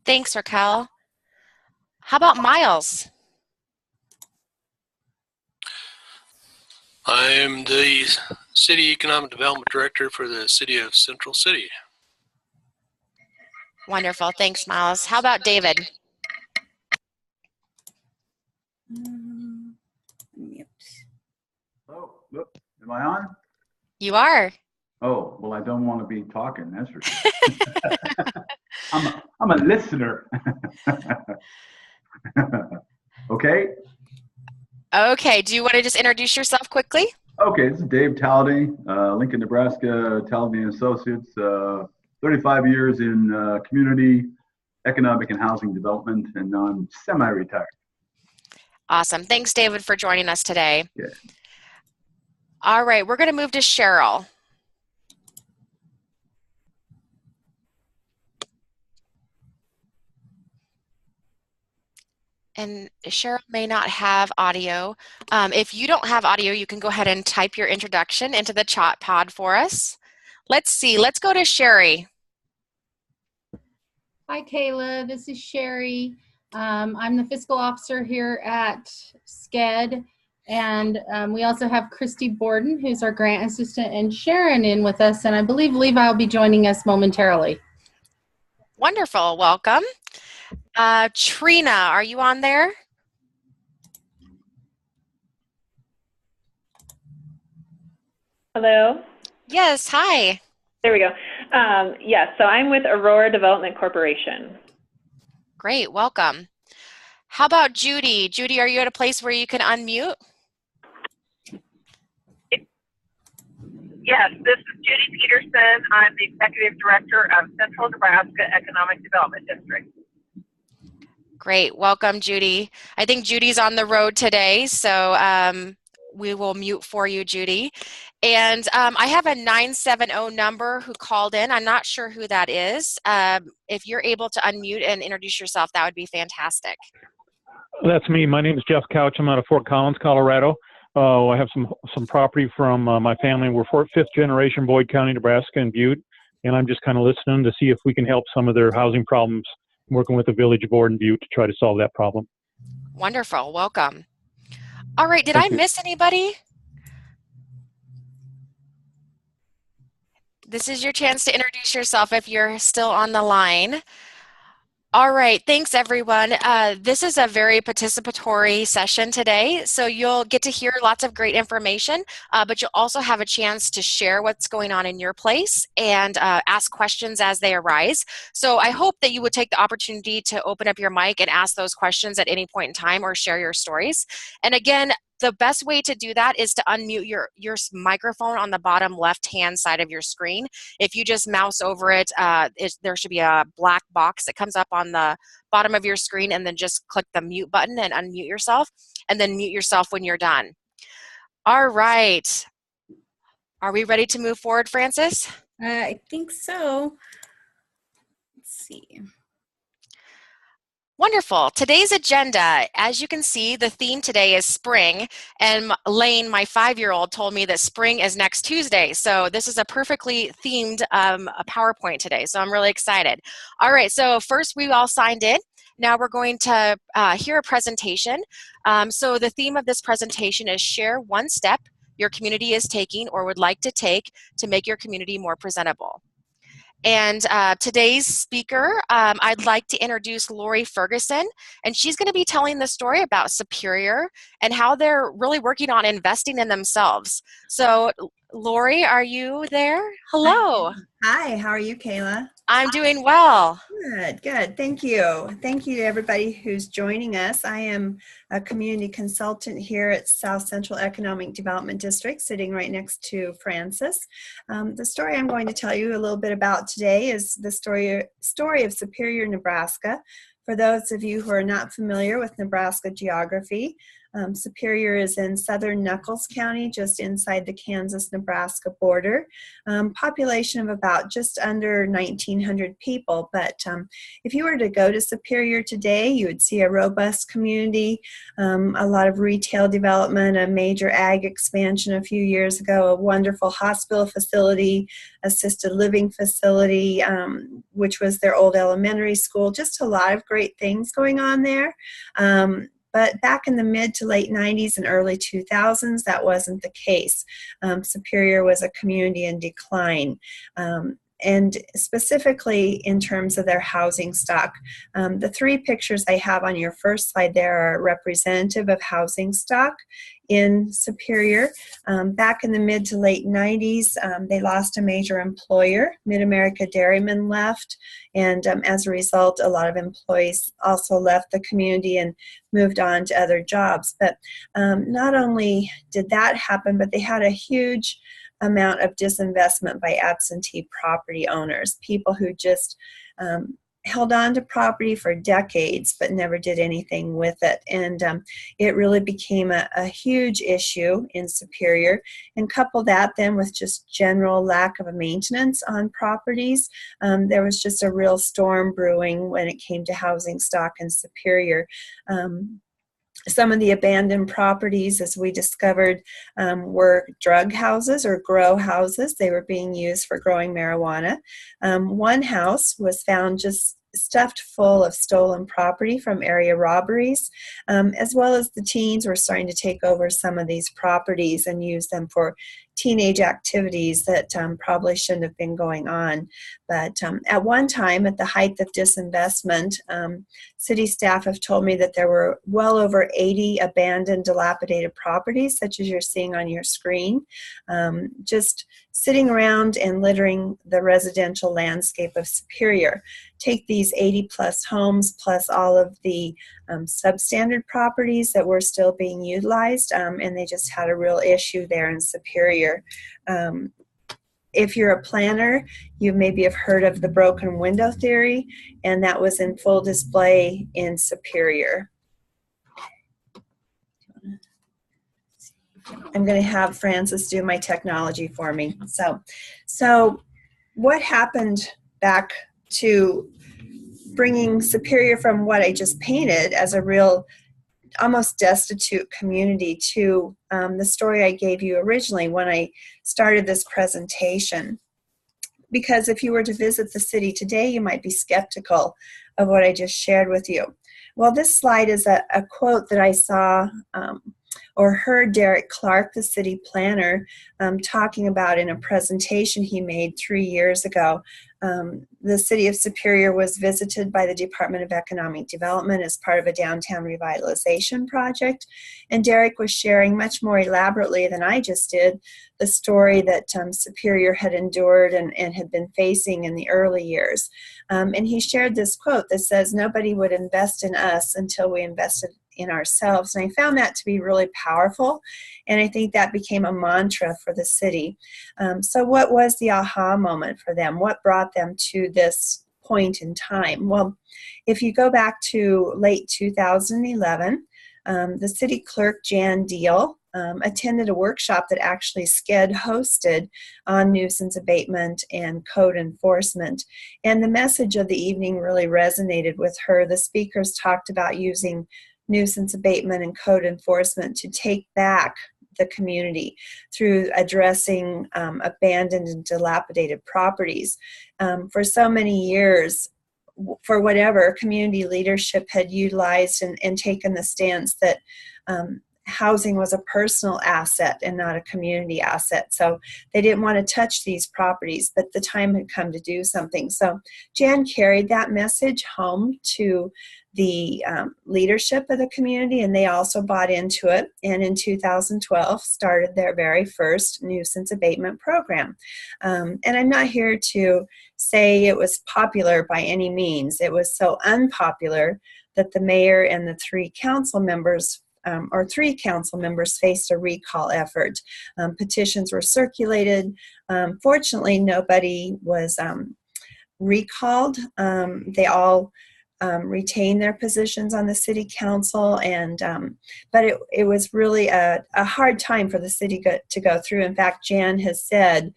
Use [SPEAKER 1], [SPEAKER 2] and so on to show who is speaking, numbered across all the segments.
[SPEAKER 1] Thanks, Raquel. How about Miles?
[SPEAKER 2] I am the City Economic Development Director for the City of Central City.
[SPEAKER 1] Wonderful. Thanks, Miles. How about David?
[SPEAKER 3] Mute. Oh, look, am I on?
[SPEAKER 1] You are.
[SPEAKER 3] Oh, well, I don't want to be talking, that's for sure. I'm a listener. Okay.
[SPEAKER 1] Okay. Do you want to just introduce yourself quickly?
[SPEAKER 3] Okay, this is Dave Taldy, Lincoln, Nebraska, Taldy Associates. 35 years in community, economic, and housing development, and now I'm semi-retired.
[SPEAKER 1] Awesome. Thanks, David, for joining us today.
[SPEAKER 3] Yeah.
[SPEAKER 1] All right. We're going to move to Cheryl. And Cheryl may not have audio. If you don't have audio, you can go ahead and type your introduction into the chat pod for us. Let's see. Let's go to Sherry.
[SPEAKER 4] Hi, Kayla. This is Sherry. I'm the fiscal officer here at SCED. And we also have Christy Borden, who's our grant assistant, and Sharon in with us. And I believe Levi will be joining us momentarily.
[SPEAKER 1] Wonderful. Welcome. Trina, are you on there?
[SPEAKER 5] Hello?
[SPEAKER 1] Yes, hi.
[SPEAKER 5] There we go. Yes, so I'm with Aurora Development Corporation.
[SPEAKER 1] Great, welcome. How about Judy? Judy, are you at a place where you can unmute?
[SPEAKER 6] Yes, this is Judy Peterson. I'm the Executive Director of Central Nebraska Economic Development District.
[SPEAKER 1] Great, welcome Judy. I think Judy's on the road today, so we will mute for you, Judy. And I have a 970 number who called in. I'm not sure who that is. If you're able to unmute and introduce yourself, that would be fantastic.
[SPEAKER 7] That's me. My name is Jeff Couch. I'm out of Fort Collins, Colorado. I have some property from my family. We're fifth generation Boyd County, Nebraska, and Butte. And I'm just kind of listening to see if we can help some of their housing problems, working with the village board in Butte to try to solve that problem.
[SPEAKER 1] Wonderful. Welcome. All right. Did I miss anybody? This is your chance to introduce yourself if you're still on the line. All right, thanks everyone. This is a very participatory session today, so you'll get to hear lots of great information, but you'll also have a chance to share what's going on in your place and ask questions as they arise. So I hope that you would take the opportunity to open up your mic and ask those questions at any point in time or share your stories. And again, the best way to do that is to unmute your microphone on the bottom left-hand side of your screen. If you just mouse over it, there should be a black box that comes up on the bottom of your screen, and then just click the mute button and unmute yourself, and then mute yourself when you're done. All right. Are we ready to move forward, Francis?
[SPEAKER 8] I think so. Let's see.
[SPEAKER 1] Wonderful. Today's agenda, as you can see, the theme today is spring, and Lane, my 5-year-old, told me that spring is next Tuesday, so this is a perfectly themed a PowerPoint today, so I'm really excited. All right, so first we all signed in. Now we're going to hear a presentation. So the theme of this presentation is share one step your community is taking or would like to take to make your community more presentable. And today's speaker, I'd like to introduce Lori Ferguson, and she's going to be telling the story about Superior and how they're really working on investing in themselves. So, Lori, are you there? Hello.
[SPEAKER 8] Hi, how are you, Kayla?
[SPEAKER 1] I'm doing well.
[SPEAKER 8] Good, good. Thank you. Thank you to everybody who's joining us. I am a community consultant here at South Central Economic Development District, sitting right next to Francis. The story I'm going to tell you a little bit about today is the story of Superior, Nebraska. For those of you who are not familiar with Nebraska geography, Superior is in southern Nuckolls County, just inside the Kansas-Nebraska border. Population of about just under 1,900 people. But if you were to go to Superior today, you would see a robust community, a lot of retail development, a major ag expansion a few years ago, a wonderful hospital facility, assisted living facility, which was their old elementary school. Just a lot of great things going on there. But back in the mid to late 90s and early 2000s, that wasn't the case. Superior was a community in decline. And specifically in terms of their housing stock. The three pictures I have on your first slide there are representative of housing stock in Superior. Back in the mid to late 90s, they lost a major employer. Mid-America Dairymen left, and as a result, a lot of employees also left the community and moved on to other jobs. But not only did that happen, but they had a huge amount of disinvestment by absentee property owners, people who just held on to property for decades but never did anything with it. And it really became a huge issue in Superior. And couple that then with just general lack of maintenance on properties, there was just a real storm brewing when it came to housing stock in Superior. Some of the abandoned properties, as we discovered, were drug houses or grow houses. They were being used for growing marijuana. One house was found just stuffed full of stolen property from area robberies, as well as the teens were starting to take over some of these properties and use them for teenage activities that probably shouldn't have been going on. But at one time, at the height of disinvestment, city staff have told me that there were well over 80 abandoned, dilapidated properties, such as you're seeing on your screen, just sitting around and littering the residential landscape of Superior. Take these 80 plus homes plus all of the substandard properties that were still being utilized, and they just had a real issue there in Superior. If you're a planner, you maybe have heard of the broken window theory, and that was in full display in Superior. I'm going to have Francis do my technology for me. So what happened back to bringing Superior from what I just painted as a real almost destitute community to the story I gave you originally when I started this presentation? Because if you were to visit the city today, you might be skeptical of what I just shared with you. Well, this slide is a quote that I saw or heard Derek Clark, the city planner, talking about in a presentation he made 3 years ago. The city of Superior was visited by the Department of Economic Development as part of a downtown revitalization project, and Derek was sharing much more elaborately than I just did the story that Superior had endured and had been facing in the early years. And he shared this quote that says, "Nobody would invest in us until we invested in ourselves." And I found that to be really powerful, and I think that became a mantra for the city. So what was the aha moment for them? What brought them to this point in time? Well, if you go back to late 2011, the city clerk, Jan Deal, attended a workshop that actually SCED hosted on nuisance abatement and code enforcement. And the message of the evening really resonated with her. The speakers talked about using nuisance abatement and code enforcement to take back the community through addressing abandoned and dilapidated properties. For so many years, for whatever, community leadership had utilized and taken the stance that housing was a personal asset and not a community asset. So they didn't want to touch these properties, but the time had come to do something. So Jan carried that message home to the leadership of the community, and they also bought into it, and in 2012 started their very first nuisance abatement program. And I'm not here to say it was popular by any means. It was so unpopular that the mayor and the three council members faced a recall effort. Petitions were circulated. Fortunately, nobody was recalled. They all retain their positions on the city council, and but it was really a hard time for the city to go through. In fact, Jan has said,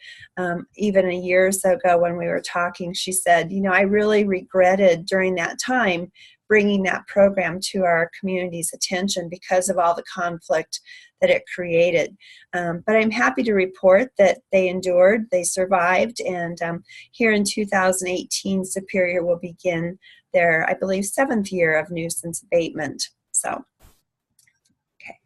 [SPEAKER 8] even a year or so ago when we were talking, she said, you know, I really regretted during that time bringing that program to our community's attention because of all the conflict that it created. But I'm happy to report that they endured, they survived, and here in 2018, Superior will begin their, I believe, 7th year of nuisance abatement. So, okay.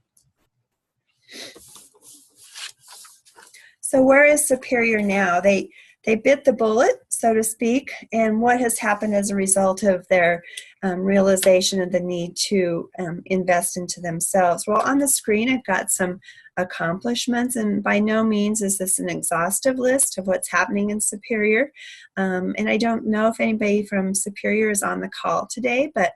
[SPEAKER 8] So where is Superior now? They bit the bullet, so to speak, and what has happened as a result of their realization of the need to invest into themselves? Well, on the screen, I've got some accomplishments, and by no means is this an exhaustive list of what's happening in Superior. And I don't know if anybody from Superior is on the call today, but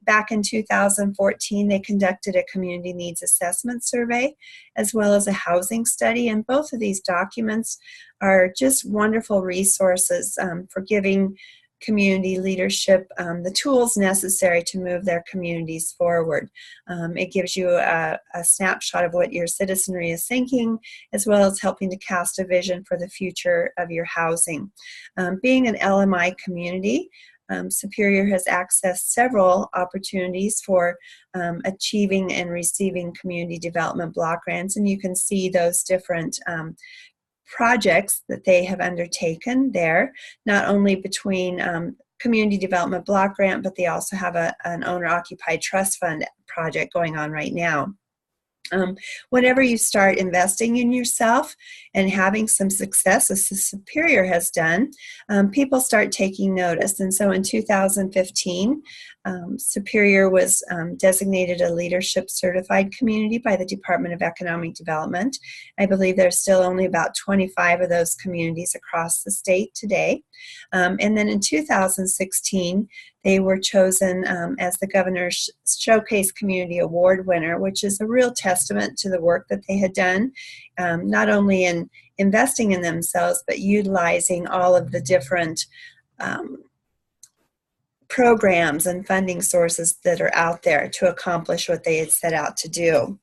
[SPEAKER 8] back in 2014, they conducted a community needs assessment survey as well as a housing study, and both of these documents are just wonderful resources for giving community leadership the tools necessary to move their communities forward. It gives you a snapshot of what your citizenry is thinking, as well as helping to cast a vision for the future of your housing. Being an LMI community, Superior has accessed several opportunities for achieving and receiving community development block grants, and you can see those different projects that they have undertaken there, not only between community development block grant, but they also have an owner-occupied trust fund project going on right now. Whenever you start investing in yourself and having some success, as the Superior has done, people start taking notice. And so in 2015, Superior was designated a leadership certified community by the Department of Economic Development. I believe there's still only about 25 of those communities across the state today. And then in 2016, they were chosen as the Governor's Showcase Community Award winner, which is a real testament to the work that they had done, not only in investing in themselves, but utilizing all of the different programs and funding sources that are out there to accomplish what they had set out to do.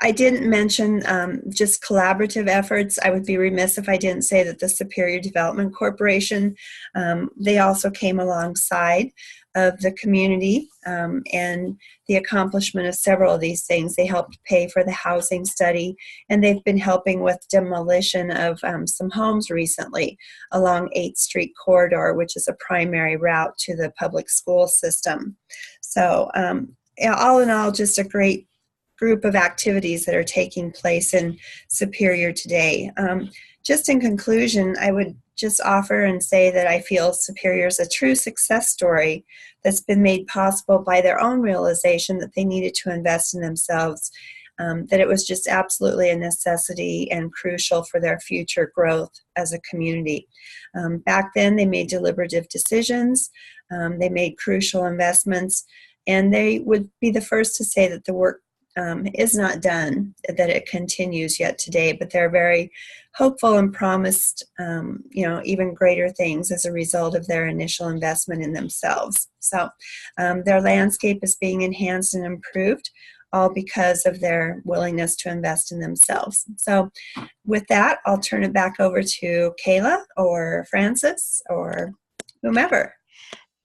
[SPEAKER 8] I didn't mention just collaborative efforts. I would be remiss if I didn't say that the Superior Development Corporation, they also came alongside of the community and the accomplishment of several of these things. They helped pay for the housing study, and they've been helping with demolition of some homes recently along 8th Street corridor, which is a primary route to the public school system. So all in all, just a great group of activities that are taking place in Superior today. Just in conclusion, I would just offer and say that I feel Superior is a true success story that's been made possible by their own realization that they needed to invest in themselves, that it was just absolutely a necessity and crucial for their future growth as a community. Back then, they made deliberative decisions, they made crucial investments, and they would be the first to say that the work is not done, that it continues yet today, but they're very hopeful and promised, even greater things as a result of their initial investment in themselves. So their landscape is being enhanced and improved, all because of their willingness to invest in themselves. So with that, I'll turn it back over to Kayla or Francis or whomever.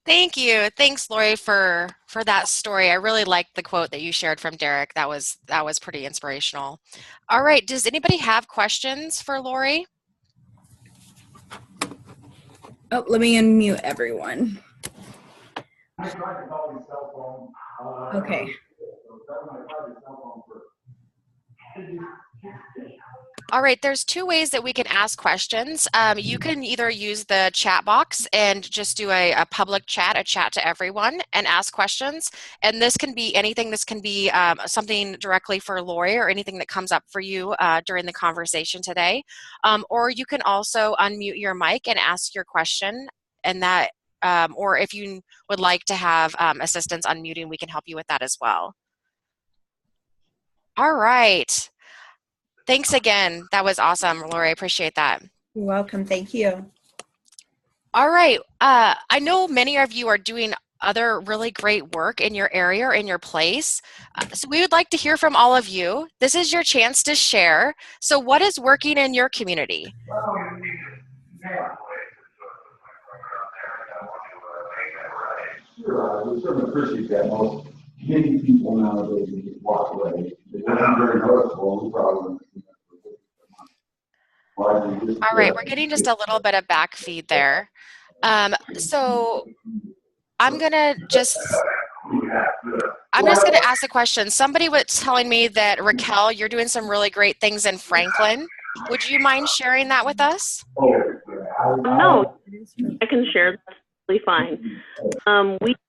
[SPEAKER 1] Thank you. Thanks, Lori, for that story. I really liked the quote that you shared from Derek. That was pretty inspirational. All right. Does anybody have questions for Lori?
[SPEAKER 9] Oh, let me unmute everyone.
[SPEAKER 3] I tried to call his cell phone.
[SPEAKER 9] Okay.
[SPEAKER 1] All right, there's two ways that we can ask questions. You can either use the chat box and just do a public chat, a chat to everyone, and ask questions. And this can be anything. This can be something directly for Lori or anything that comes up for you during the conversation today. Or you can also unmute your mic and ask your question, and that, or if you would like to have assistance unmuting, we can help you with that as well. All right. Thanks again. That was awesome, Lori. I appreciate that.
[SPEAKER 8] You're welcome. Thank you.
[SPEAKER 1] All right. I know many of you are doing other really great work in your area or in your place. So we would like to hear from all of you. This is your chance to share. So what is working in your community?
[SPEAKER 3] Sure, we certainly appreciate that. Most many people nowadays just walk away. It wasn't very noticeable. We probably wouldn't see that.
[SPEAKER 1] All right, we're getting just a little bit of back feed there. So I'm gonna just I'm just going to ask a question. Somebody was telling me that, Raquel, you're doing some really great things in Franklin. Would you mind sharing that with us?
[SPEAKER 10] No, I can share. That's really fine.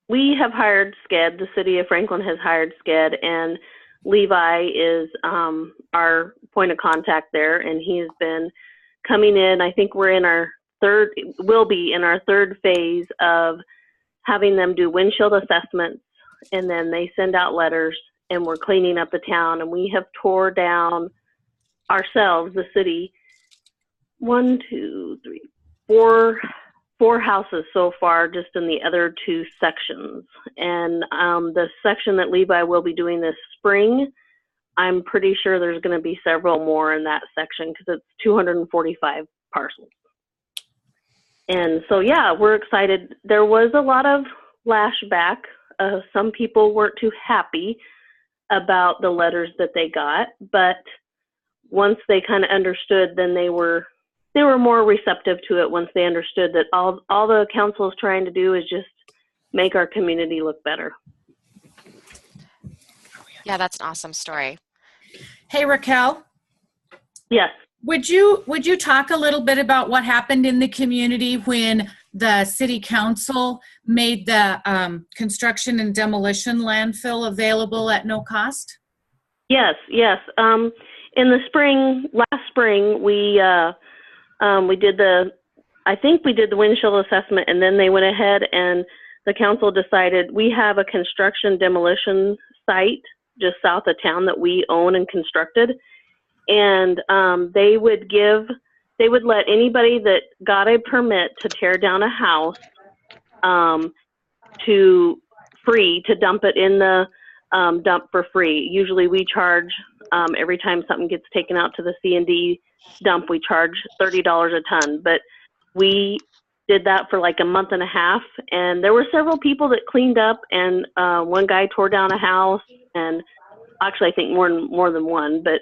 [SPEAKER 10] We have hired SCED. The city of Franklin has hired SCED, and Levi is our point of contact there, and he has been coming in. I think we're in our will be in our third phase of having them do windshield assessments, and then they send out letters, and we're cleaning up the town. And we have tore down ourselves, the city, 1, 2, 3, 4 houses so far, just in the other 2 sections. And the section that Levi will be doing this spring, I'm pretty sure there's going to be several more in that section because it's 245 parcels. And so, yeah, we're excited. There was a lot of lashback. Some people weren't too happy about the letters that they got, but once they kind of understood, then they were more receptive to it once they understood that all the council is trying to do is just make our community look better.
[SPEAKER 1] Yeah, that's an awesome story.
[SPEAKER 11] Hey, Raquel.
[SPEAKER 10] Yes.
[SPEAKER 11] Would you talk a little bit about what happened in the community when the city council made the construction and demolition landfill available at no cost?
[SPEAKER 10] Yes. In the spring, last spring, we did the windshield assessment, and then they went ahead and the council decided we have a construction demolition site just south of town that we own and constructed. And they would let anybody that got a permit to tear down a house to dump it in the dump for free. Usually we charge, every time something gets taken out to the C&D dump, we charge $30 a ton. But we did that for like a month and a half, and there were several people that cleaned up, and one guy tore down a house, and actually I think more than one, but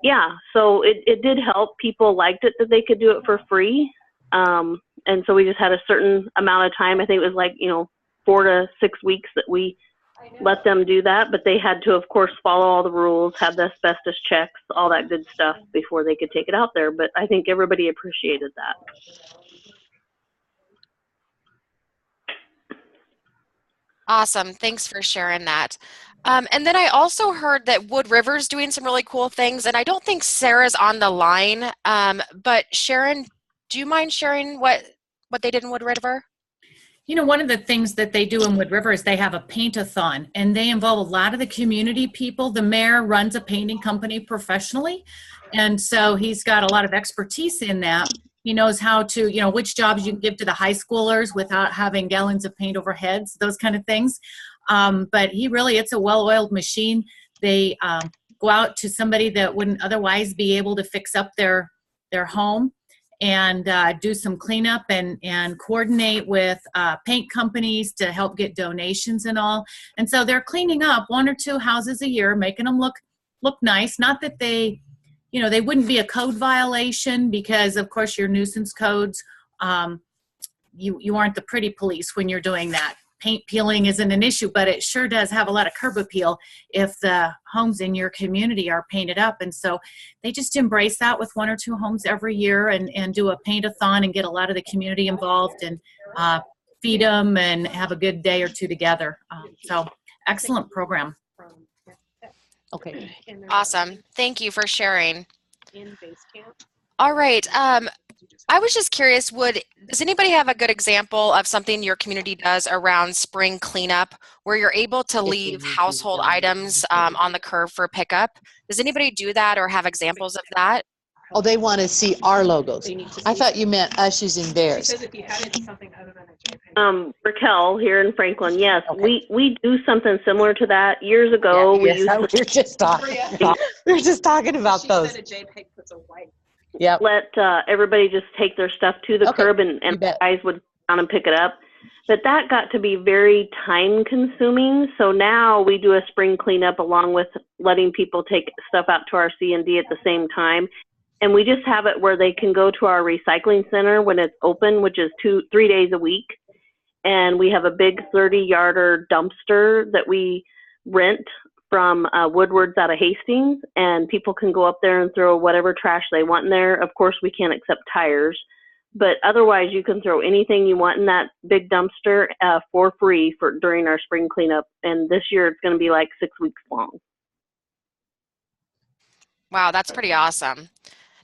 [SPEAKER 10] yeah, so it did help. People liked it that they could do it for free. And so we just had a certain amount of time. I think it was like, 4 to 6 weeks that we let them do that, but they had to, of course, follow all the rules, have the asbestos checks, all that good stuff before they could take it out there. But I think everybody appreciated that.
[SPEAKER 1] Awesome. Thanks for sharing that. And then I also heard that Wood River's doing some really cool things, and I don't think Sarah's on the line, but Sharon, do you mind sharing what they did in Wood River?
[SPEAKER 11] One of the things that they do in Wood River is they have a paint-a-thon, and they involve a lot of the community people. The mayor runs a painting company professionally, and so he's got a lot of expertise in that. He knows how to, which jobs you can give to the high schoolers without having gallons of paint over heads, those kind of things. But it's a well-oiled machine. They go out to somebody that wouldn't otherwise be able to fix up their home and do some cleanup and coordinate with paint companies to help get donations and all. And so they're cleaning up 1 or 2 houses a year, making them look nice. Not that they wouldn't be a code violation, because of course your nuisance codes, you aren't the pretty police when you're doing that. Paint peeling isn't an issue, but it sure does have a lot of curb appeal if the homes in your community are painted up. And so they just embrace that with 1 or 2 homes every year and do a paint-a-thon and get a lot of the community involved and feed them and have a good day or 2 together. So excellent program.
[SPEAKER 12] Okay.
[SPEAKER 1] Awesome. Thank you for sharing. All right. I was just curious, does anybody have a good example of something your community does around spring cleanup where you're able to leave household items on the curb for pickup? Does anybody do that or have examples of that?
[SPEAKER 12] Oh, they want to see our logos.
[SPEAKER 13] They need to
[SPEAKER 12] I
[SPEAKER 13] see-
[SPEAKER 12] thought you meant us using
[SPEAKER 13] She
[SPEAKER 12] theirs.
[SPEAKER 13] says if you had it in something other than a JPEG.
[SPEAKER 10] Raquel here in Franklin, yes,
[SPEAKER 12] Okay.
[SPEAKER 10] we do something similar to that. Years ago, we
[SPEAKER 12] Yes,
[SPEAKER 10] used to
[SPEAKER 12] we're just talking. We're just talking about
[SPEAKER 13] She
[SPEAKER 12] those.
[SPEAKER 13] said a JPEG puts a white.
[SPEAKER 12] Yep.
[SPEAKER 10] let everybody just take their stuff to the
[SPEAKER 12] Okay,
[SPEAKER 10] curb and
[SPEAKER 12] you bet.
[SPEAKER 10] guys would come and pick it up. But that got to be very time consuming. So now we do a spring cleanup along with letting people take stuff out to our C&D at the same time. And we just have it where they can go to our recycling center when it's open, which is 3 days a week. And we have a big 30-yarder dumpster that we rent from Woodward's out of Hastings, and people can go up there and throw whatever trash they want in there. Of course, we can't accept tires, but otherwise you can throw anything you want in that big dumpster for free during our spring cleanup. And this year it's going to be like 6 weeks long.
[SPEAKER 1] Wow, that's pretty awesome.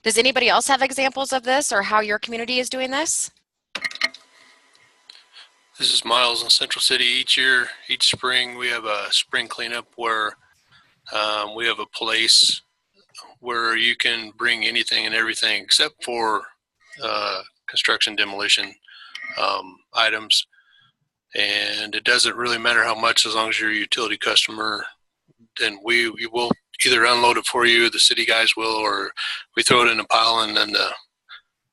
[SPEAKER 1] Does anybody else have examples of this or how your community is doing this?
[SPEAKER 2] This is Miles in Central City. Each year, each spring, we have a spring cleanup where we have a place where you can bring anything and everything except for construction demolition items. And it doesn't really matter how much, as long as you're a utility customer, then we will either unload it for you, the city guys will, or we throw it in a pile, and then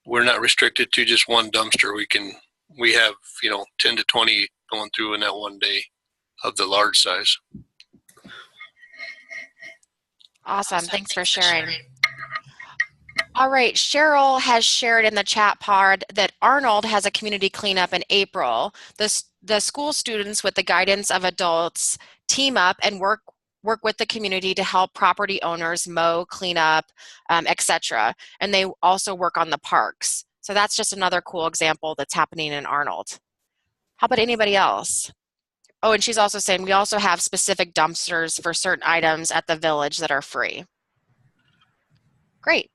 [SPEAKER 2] we're not restricted to just one dumpster. We have 10 to 20 going through in that one day of the large size.
[SPEAKER 1] Awesome. Thanks for sharing. All right. Cheryl has shared in the chat pod that Arnold has a community cleanup in April. The school students, with the guidance of adults, team up and work with the community to help property owners mow, clean up, etc. And they also work on the parks. So that's just another cool example that's happening in Arnold. How about anybody else? Oh, and she's also saying we also have specific dumpsters for certain items at the village that are free. Great.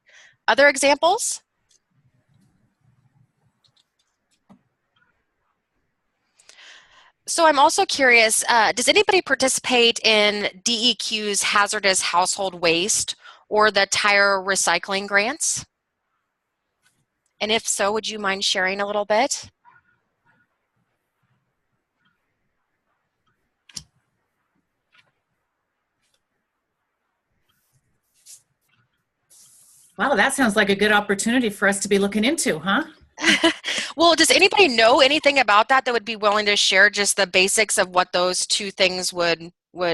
[SPEAKER 1] Other examples? So I'm also curious, does anybody participate in DEQ's hazardous household waste or the tire recycling grants? And if so, would you mind sharing a little bit?
[SPEAKER 11] Wow, that sounds like a good opportunity for us to be looking into, huh?
[SPEAKER 1] Well, does anybody know anything about that would be willing to share just the basics of what those two things would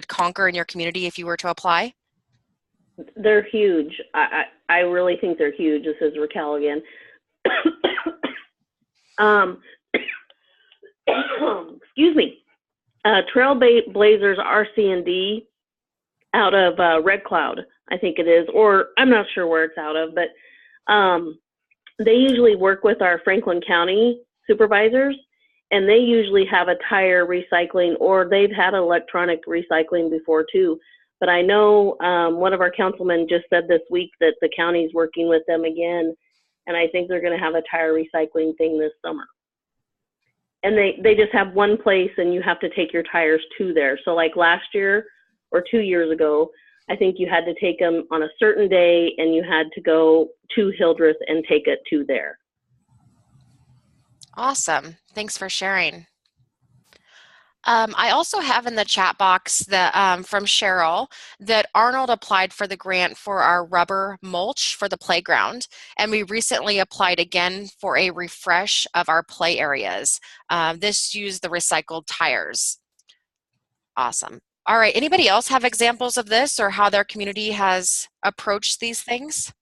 [SPEAKER 1] conquer in your community if you were to apply?
[SPEAKER 10] They're huge. I really think they're huge. This is Raquel again. Excuse me. Trailblazers RC&D out of Red Cloud, I think it is, or I'm not sure where it's out of, but they usually work with our Franklin County supervisors, and they usually have a tire recycling, or they've had electronic recycling before too. But I know one of our councilmen just said this week that the county's working with them again, and I think they're going to have a tire recycling thing this summer. And they just have one place, and you have to take your tires to there. So like last year or 2 years ago, I think you had to take them on a certain day, and you had to go to Hildreth and take it to there.
[SPEAKER 1] Awesome. Thanks for sharing. I also have in the chat box that from Cheryl that Arnold applied for the grant for our rubber mulch for the playground, and we recently applied again for a refresh of our play areas. This used the recycled tires. Awesome. All right, anybody else have examples of this or how their community has approached these things?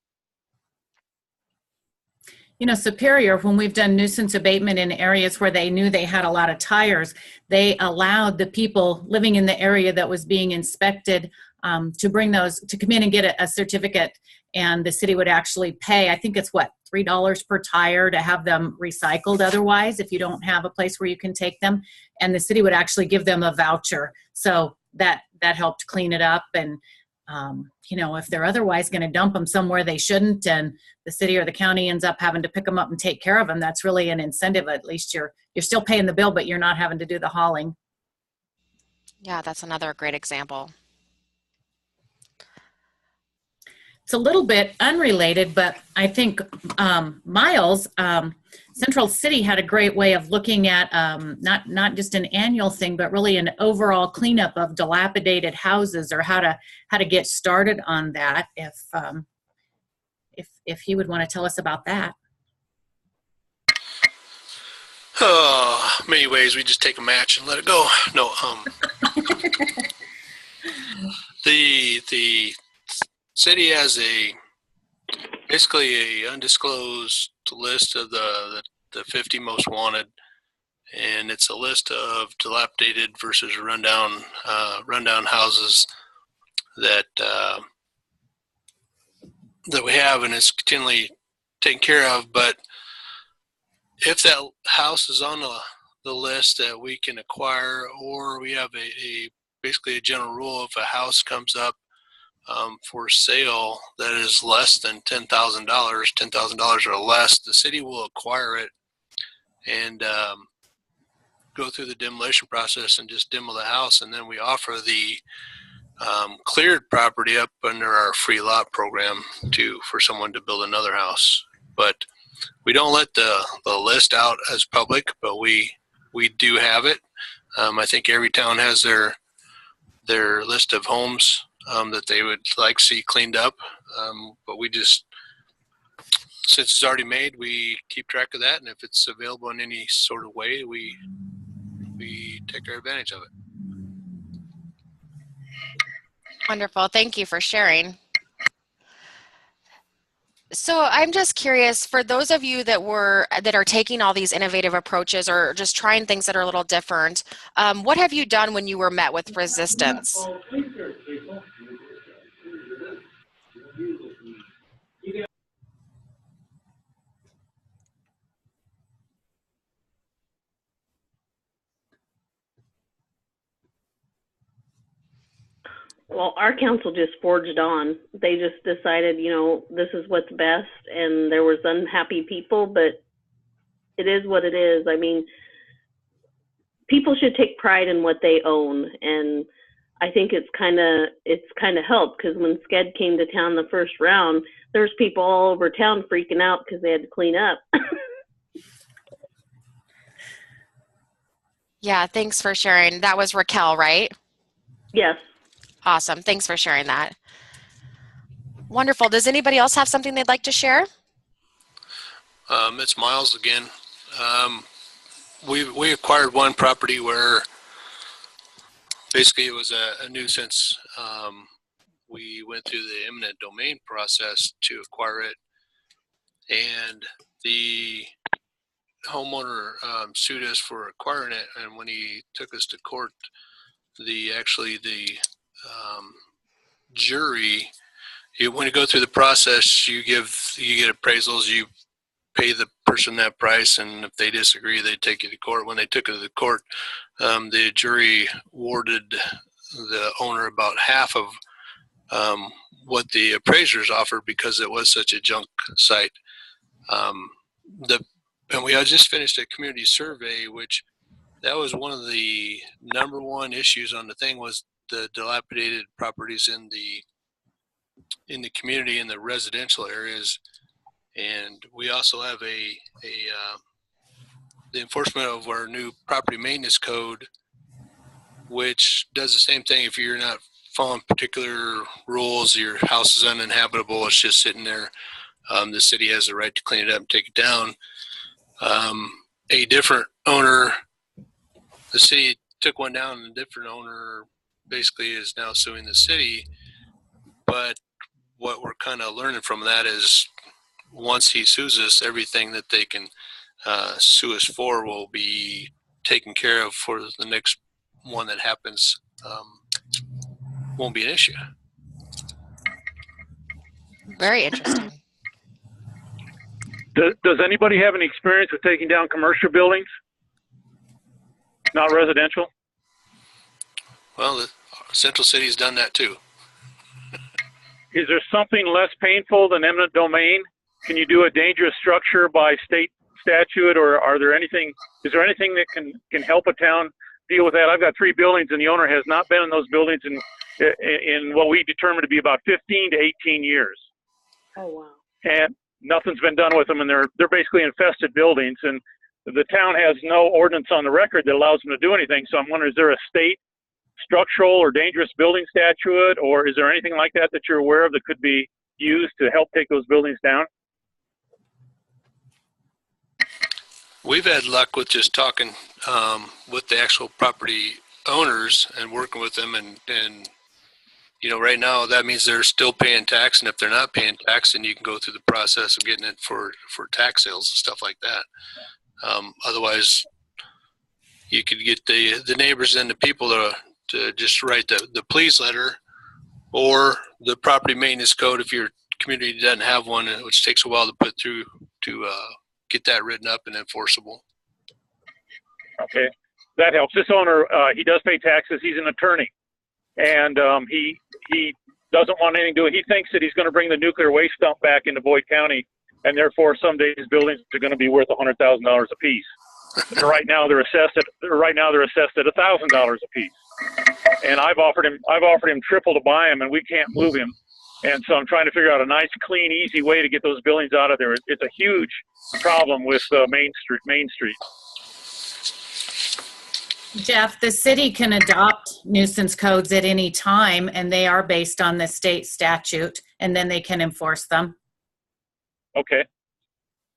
[SPEAKER 11] You know, Superior, when we've done nuisance abatement in areas where they knew they had a lot of tires, they allowed the people living in the area that was being inspected to bring those, to come in and get a certificate, and the city would actually pay, I think it's what, $3 per tire to have them recycled otherwise, if you don't have a place where you can take them, and the city would actually give them a voucher. So that helped clean it up. And you know, if they're otherwise going to dump them somewhere they shouldn't, and the city or the county ends up having to pick them up and take care of them, that's really an incentive. At least you're still paying the bill, but you're not having to do the hauling.
[SPEAKER 1] Yeah, that's another great example.
[SPEAKER 11] it's a little bit unrelated, but I think Miles, Central City had a great way of looking at not just an annual thing, but really an overall cleanup of dilapidated houses, or how to get started on that. If he would want to tell us about that.
[SPEAKER 2] Oh, many ways. We just take a match and let it go. No, the city has basically a undisclosed list of the 50 most wanted, and it's a list of dilapidated versus rundown houses that we have, and it's continually taken care of. But if that house is on the list that we can acquire, or we have basically a general rule, if a house comes up for sale that is less than $10,000 or less, the city will acquire it and go through the demolition process and just demo the house, and then we offer the cleared property up under our free lot program for someone to build another house. But we don't let the list out as public, but we do have it. I think every town has their list of homes that they would like to see cleaned up. But we just, since it's already made, we keep track of that, and if it's available in any sort of way, we take our advantage of it.
[SPEAKER 1] Wonderful. Thank you for sharing. So I'm just curious, for those of you that are taking all these innovative approaches or just trying things that are a little different, what have you done when you were met with resistance?
[SPEAKER 10] Well, our council just forged on. They just decided, this is what's best, and there was unhappy people, but it is what it is. I mean, people should take pride in what they own, and I think it's kind of helped, because when SCED came to town the first round, there's people all over town freaking out because they had to clean up.
[SPEAKER 1] Yeah, thanks for sharing. That was Raquel, right?
[SPEAKER 10] Yes.
[SPEAKER 1] Awesome. Thanks for sharing that. Wonderful. Does anybody else have something they'd like to share?
[SPEAKER 2] It's Miles again. We acquired one property where basically it was a nuisance. We went through the eminent domain process to acquire it, and the homeowner sued us for acquiring it. And when he took us to court, the jury, when you go through the process, you get appraisals, you pay the person that price, and if they disagree, they take you to court. When they took it to the court, the jury awarded the owner about half of what the appraisers offered, because it was such a junk site. And we had just finished a community survey, which that was one of the number one issues on the thing, was the dilapidated properties in the community, in the residential areas. And we also have the enforcement of our new property maintenance code, which does the same thing. If you're not following particular rules, your house is uninhabitable, it's just sitting there, the city has the right to clean it up and take it down. A different owner, the city took one down, and a different owner basically is now suing the city. But what we're kind of learning from that is, once he sues us, everything that they can sue us for will be taken care of for the next one that happens. Won't be an issue.
[SPEAKER 1] Very interesting.
[SPEAKER 7] Does anybody have any experience with taking down commercial buildings? Not residential?
[SPEAKER 2] Well, Central City's done that too.
[SPEAKER 7] Is there something less painful than eminent domain? Can you do a dangerous structure by state statute, or is there anything that can help a town deal with that? I've got 3 buildings, and the owner has not been in those buildings in what we determine to be about 15 to 18 years.
[SPEAKER 10] Oh, wow.
[SPEAKER 7] and nothing's been done with them, and they're basically infested buildings, and the town has no ordinance on the record that allows them to do anything. So I'm wondering, is there a state structural or dangerous building statute, or is there anything like that that you're aware of that could be used to help take those buildings down?
[SPEAKER 2] We've had luck with just talking with the actual property owners and working with them, and you know, right now that means they're still paying tax, and if they're not paying tax, then you can go through the process of getting it for tax sales and stuff like that. Otherwise, you could get the neighbors and the people to just write the please letter, or the property maintenance code if your community doesn't have one, which takes a while to put through to get that written up and enforceable.
[SPEAKER 7] Okay, that helps. This owner, he does pay taxes. He's an attorney, and he doesn't want anything to do. He thinks that he's going to bring the nuclear waste dump back into Boyd County, and therefore someday his buildings are going to be worth $100,000 a piece. Right now they're assessed at $1,000 a piece. And I've offered him triple to buy them, and we can't move him. And so I'm trying to figure out a nice, clean, easy way to get those buildings out of there. It's a huge problem with Main Street.
[SPEAKER 11] Jeff, the city can adopt nuisance codes at any time, and they are based on the state statute, and then they can enforce them.
[SPEAKER 7] Okay.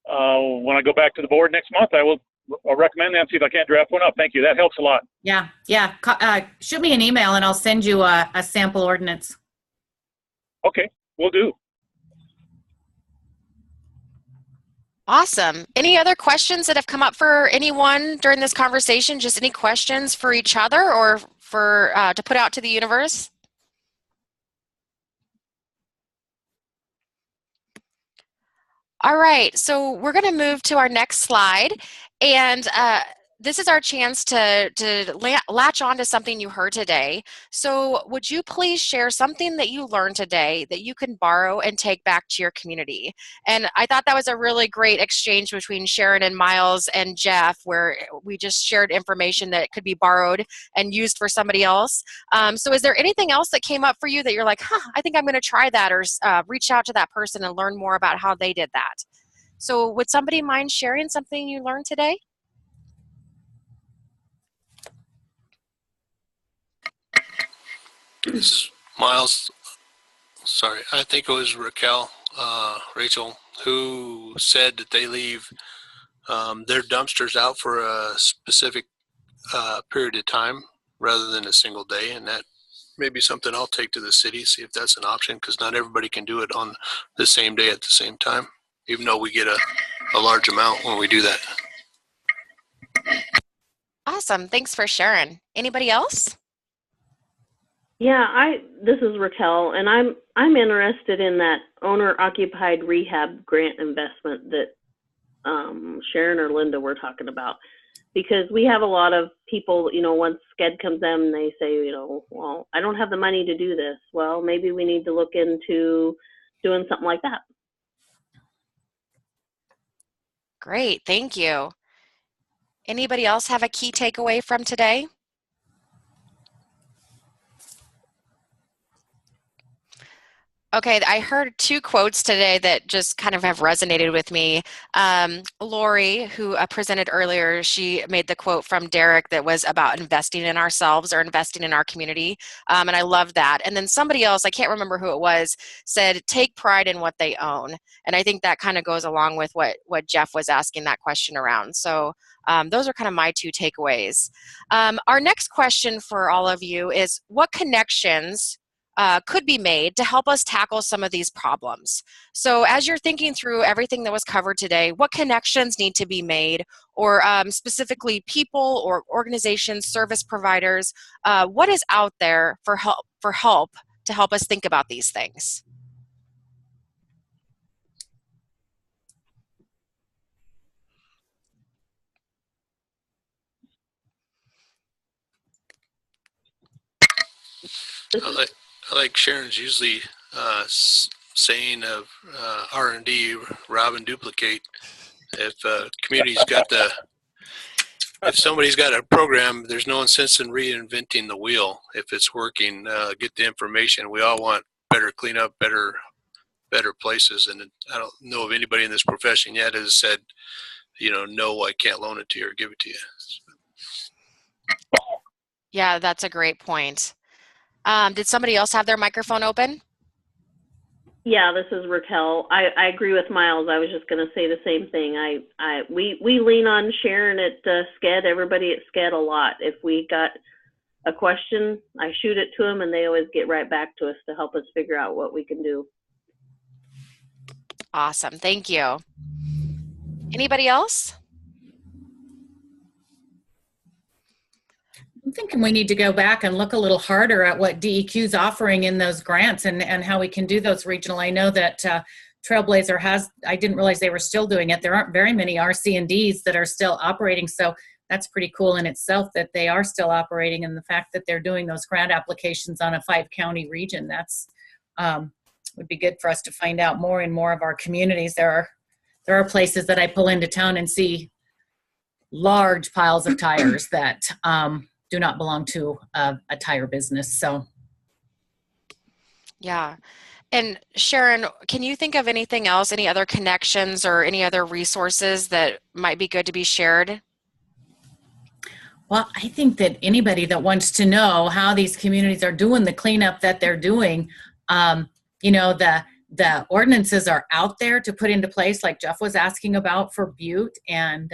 [SPEAKER 7] When I go back to the board next month, I'll recommend that, see if I can't draft one up. Thank you. That helps a lot.
[SPEAKER 11] Yeah. Shoot me an email, and I'll send you a sample ordinance.
[SPEAKER 7] Okay, will do.
[SPEAKER 1] Awesome. Any other questions that have come up for anyone during this conversation? Just any questions for each other or for to put out to the universe? All right, so we're going to move to our next slide, and this is our chance to latch on to something you heard today. So would you please share something that you learned today that you can borrow and take back to your community? And I thought that was a really great exchange between Sharon and Miles and Jeff, where we just shared information that could be borrowed and used for somebody else. So is there anything else that came up for you that you're like, I think I'm going to try that, or reach out to that person and learn more about how they did that? So would somebody mind sharing something you learned today?
[SPEAKER 2] This is Miles. Sorry, I think it was Rachel, who said that they leave their dumpsters out for a specific period of time rather than a single day, and that may be something I'll take to the city, see if that's an option, because not everybody can do it on the same day at the same time, even though we get a large amount when we do that.
[SPEAKER 1] Awesome. Thanks for sharing. Anybody else?
[SPEAKER 10] Yeah, this is Raquel, and I'm interested in that owner-occupied rehab grant investment that Sharon or Linda were talking about, because we have a lot of people, once SCED comes in, they say, well, I don't have the money to do this. Well, maybe we need to look into doing something like that.
[SPEAKER 1] Great, thank you. Anybody else have a key takeaway from today? Okay, I heard two quotes today that just kind of have resonated with me. Lori, who presented earlier, she made the quote from Derek that was about investing in ourselves or investing in our community, and I love that. And then somebody else, I can't remember who it was, said, take pride in what they own. And I think that kind of goes along with what Jeff was asking that question around. So those are kind of my two takeaways. Our next question for all of you is, what connections could be made to help us tackle some of these problems? So as you're thinking through everything that was covered today, what connections need to be made, or specifically people or organizations, service providers, what is out there for help to help us think about these things?
[SPEAKER 2] I like Sharon's usually saying of R&D, rob and duplicate. If community's got if somebody's got a program, there's no sense in reinventing the wheel. If it's working, get the information. We all want better cleanup, better better places. And I don't know of anybody in this profession yet has said, no, I can't loan it to you or give it to you.
[SPEAKER 1] Yeah, that's a great point. Did somebody else have their microphone open?
[SPEAKER 10] Yeah, this is Raquel. I agree with Miles. I was just going to say the same thing. We lean on Sharon at SCED, everybody at SCED a lot. If we got a question, I shoot it to them, and they always get right back to us to help us figure out what we can do.
[SPEAKER 1] Awesome. Thank you. Anybody else?
[SPEAKER 11] I'm thinking we need to go back and look a little harder at what DEQ is offering in those grants and how we can do those regional. I know that Trailblazer has, I didn't realize they were still doing it. There aren't very many RC&Ds that are still operating, so that's pretty cool in itself that they are still operating, and the fact that they're doing those grant applications on a 5-county region, that's would be good for us to find out more in more of our communities. There are places that I pull into town and see large piles of tires that do not belong to a tire business. So,
[SPEAKER 1] yeah. And Sharon, can you think of anything else, any other connections or any other resources that might be good to be shared?
[SPEAKER 11] Well, I think that anybody that wants to know how these communities are doing the cleanup that they're doing, the ordinances are out there to put into place, like Jeff was asking about for Butte, and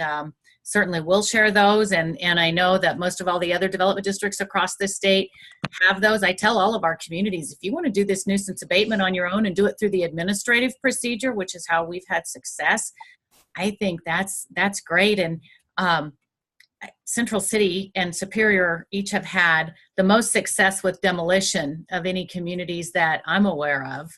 [SPEAKER 11] certainly we'll share those. And I know that most of all the other development districts across the state have those. I tell all of our communities, if you want to do this nuisance abatement on your own and do it through the administrative procedure, which is how we've had success, I think that's great. And Central City and Superior each have had the most success with demolition of any communities that I'm aware of.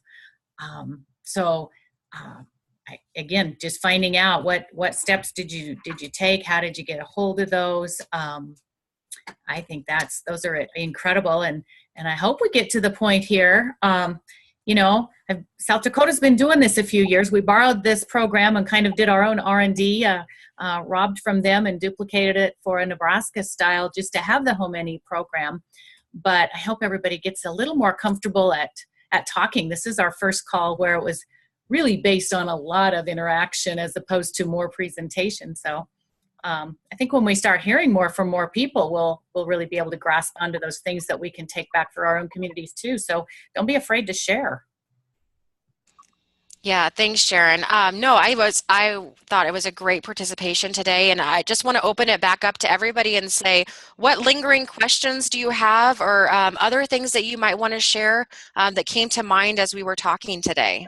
[SPEAKER 11] Again, just finding out what steps did you take? How did you get a hold of those? I think those are incredible, and I hope we get to the point here. South Dakota's been doing this a few years. We borrowed this program and kind of did our own R&D, robbed from them and duplicated it for a Nebraska style just to have the HomeNE program. But I hope everybody gets a little more comfortable at talking. This is our first call where it was really based on a lot of interaction as opposed to more presentation. So I think when we start hearing more from more people, we'll really be able to grasp onto those things that we can take back for our own communities too. So don't be afraid to share.
[SPEAKER 1] Yeah, thanks, Sharon. No, I thought it was a great participation today, and I just want to open it back up to everybody and say, what lingering questions do you have, or other things that you might want to share that came to mind as we were talking today?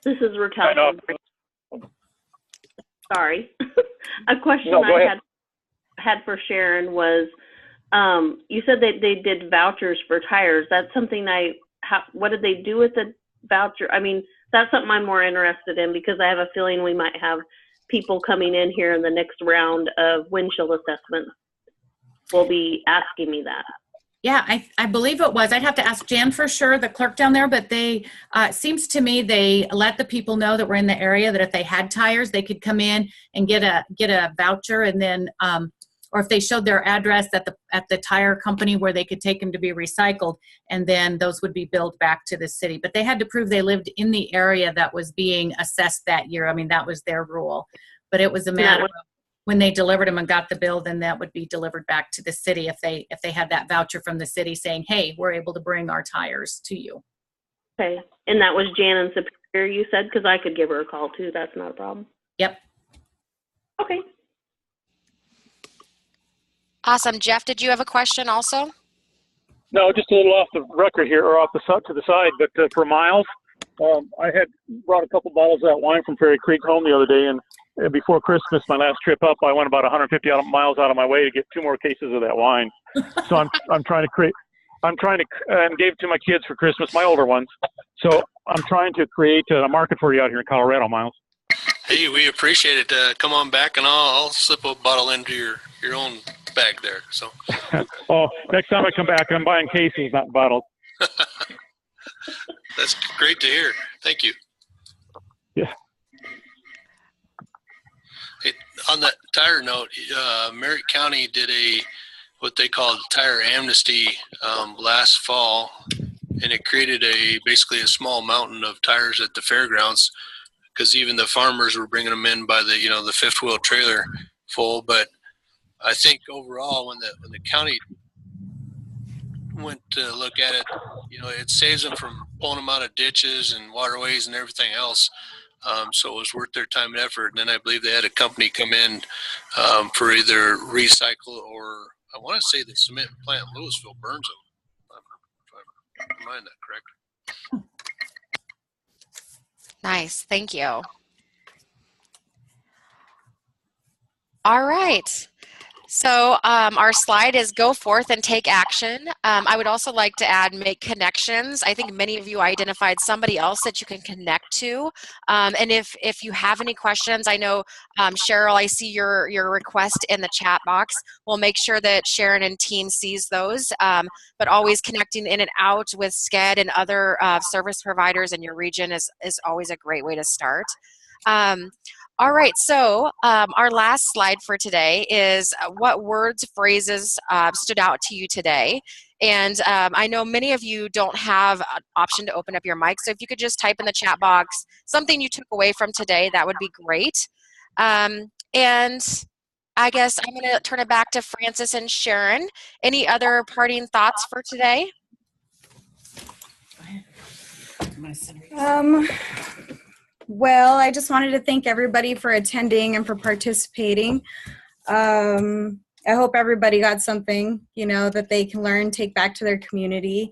[SPEAKER 10] This is Raquel. Sorry. A question had for Sharon was, you said that they did vouchers for tires. That's something what did they do with the voucher? I mean, that's something I'm more interested in, because I have a feeling we might have people coming in here in the next round of windshield assessments will be asking me that.
[SPEAKER 11] Yeah, I believe it was. I'd have to ask Jan for sure, the clerk down there, but they, it seems to me they let the people know that we're in the area that if they had tires, they could come in and get a voucher, and then, or if they showed their address at the tire company where they could take them to be recycled, and then those would be billed back to the city. But they had to prove they lived in the area that was being assessed that year. I mean, that was their rule. But it was a matter of when they delivered them and got the bill, then that would be delivered back to the city if they had that voucher from the city saying, hey, we're able to bring our tires to you.
[SPEAKER 10] Okay. And that was Jan and Superior, you said? Because I could give her a call too. That's not a problem.
[SPEAKER 11] Yep.
[SPEAKER 10] Okay.
[SPEAKER 1] Awesome. Jeff, did you have a question also?
[SPEAKER 7] No, just a little off the record here, or off to the side, but for Miles, I had brought a couple bottles of that wine from Fairy Creek home the other day, and before Christmas, my last trip up, I went about 150 miles out of my way to get 2 more cases of that wine. So I'm trying to and gave it to my kids for Christmas, my older ones. So I'm trying to create a market for you out here in Colorado, Miles.
[SPEAKER 2] Hey, we appreciate it. Come on back, and I'll slip a bottle into your own bag there. So.
[SPEAKER 7] Oh, next time I come back, I'm buying cases, not bottles.
[SPEAKER 2] That's great to hear. Thank you.
[SPEAKER 7] Yeah.
[SPEAKER 2] Hey, on that tire note, Merritt County did what they called tire amnesty last fall, and it created basically a small mountain of tires at the fairgrounds, because even the farmers were bringing them in by the fifth wheel trailer full. But I think overall, when the county went to look at it, it saves them from pulling them out of ditches and waterways and everything else. So it was worth their time and effort. And then I believe they had a company come in for either recycle, or I want to say the cement plant in Louisville burns them. If I remind that correct.
[SPEAKER 1] Nice. Thank you. All right. So our slide is go forth and take action. I would also like to add make connections. I think many of you identified somebody else that you can connect to. And if you have any questions, I know Cheryl, I see your request in the chat box. We'll make sure that Sharon and team sees those. But always connecting in and out with SCED and other service providers in your region is always a great way to start. All right, so our last slide for today is what words, phrases stood out to you today. And I know many of you don't have an option to open up your mic, so if you could just type in the chat box something you took away from today, that would be great. And I guess I'm going to turn it back to Francis and Sharon. Any other parting thoughts for today?
[SPEAKER 9] Well, I just wanted to thank everybody for attending and for participating. I hope everybody got something, that they can learn, take back to their community.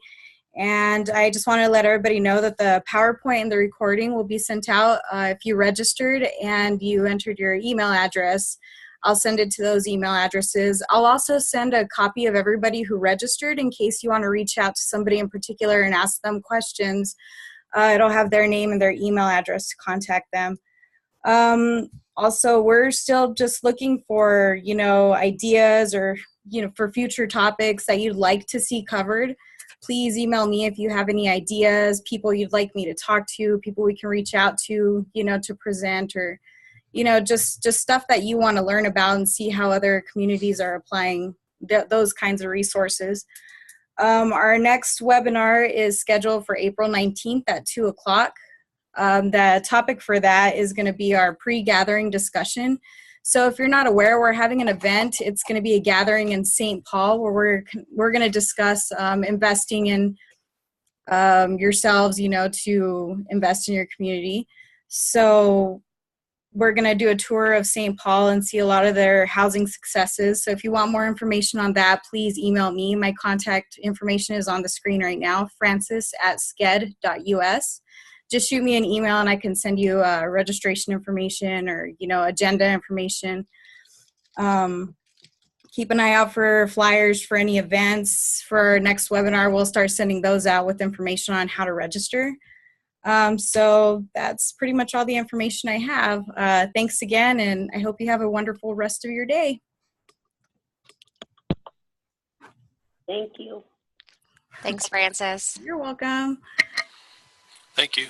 [SPEAKER 9] And I just want to let everybody know that the PowerPoint and the recording will be sent out if you registered and you entered your email address. I'll send it to those email addresses. I'll also send a copy of everybody who registered in case you want to reach out to somebody in particular and ask them questions. It'll have their name and their email address to contact them. Also, we're still just looking for, ideas or, for future topics that you'd like to see covered. Please email me if you have any ideas, people you'd like me to talk to, people we can reach out to, to present, or, just stuff that you want to learn about and see how other communities are applying those kinds of resources. Our next webinar is scheduled for April 19th at 2 o'clock. The topic for that is going to be our pre-gathering discussion. So if you're not aware, we're having an event. It's going to be a gathering in St. Paul where we're going to discuss investing in yourselves, to invest in your community. So we're going to do a tour of St. Paul and see a lot of their housing successes. So if you want more information on that, please email me. My contact information is on the screen right now, francis@sced.us. Just shoot me an email and I can send you registration information or, agenda information. Keep an eye out for flyers for any events. For our next webinar, we'll start sending those out with information on how to register. So that's pretty much all the information I have. Thanks again, and I hope you have a wonderful rest of your day.
[SPEAKER 10] Thank you.
[SPEAKER 1] Thanks, Francis.
[SPEAKER 9] You're welcome.
[SPEAKER 2] Thank you.